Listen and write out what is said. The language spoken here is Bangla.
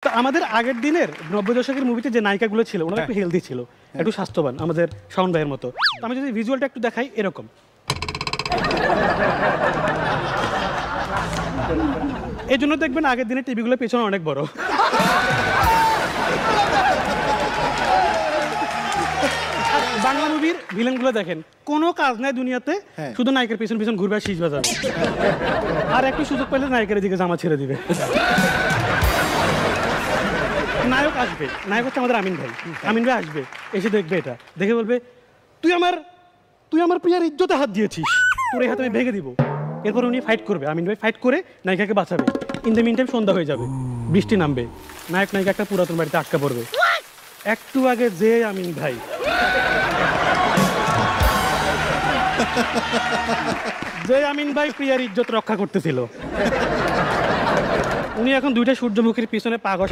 তো আমাদের আগের দিনের 90 দশকের মুভিতে যে নায়িকাগুলো ছিল ওনারা একটু হেলদি ছিল, একটু স্বাস্থ্যবান, আমাদের শাওন ভাইয়ের মতো। তো আমি যদি ভিজুয়ালটা একটু দেখাই, এরকম এই জন্য দেখবেন আগের দিনের টিভিগুলো পেছনে অনেক বড়। বাংলা মুভির ভিলেনগুলো দেখেন, কোনো কাজ নাই দুনিয়াতে, শুধু নায়কের পিছন পিছন ঘুরবে আর শীষ বাজাবে, আর একটু সুযোগ পেলে নায়কের দিকে জামা ছেড়ে দিবে। নায়ক আসবে, নায়ক হচ্ছে আমাদের আমিন ভাই। আমিন ভাই আসবে, এসে দেখবে, এটা দেখে বলবে, তুই আমার প্রিয়ার ইজ্জতে হাত দিয়েছিস, তোর এই হাত আমি ভেঙে দিব। এরপর উনি ফাইট করবে, আমিন ভাই ফাইট করে নায়িকাকে বাঁচাবে। ইন দ্য মিন টাইম সন্ধ্যা হয়ে যাবে, বৃষ্টি নামবে, নায়ক নায়িকা একটা পুরাতন বাড়িতে আটকা পড়বে। একটু আগে যে আমিন ভাই প্রিয়ার ইজ্জত রক্ষা করতেছিল, উনি এখন দুইটা সূর্যমুখীর পিছনে পা ঘষা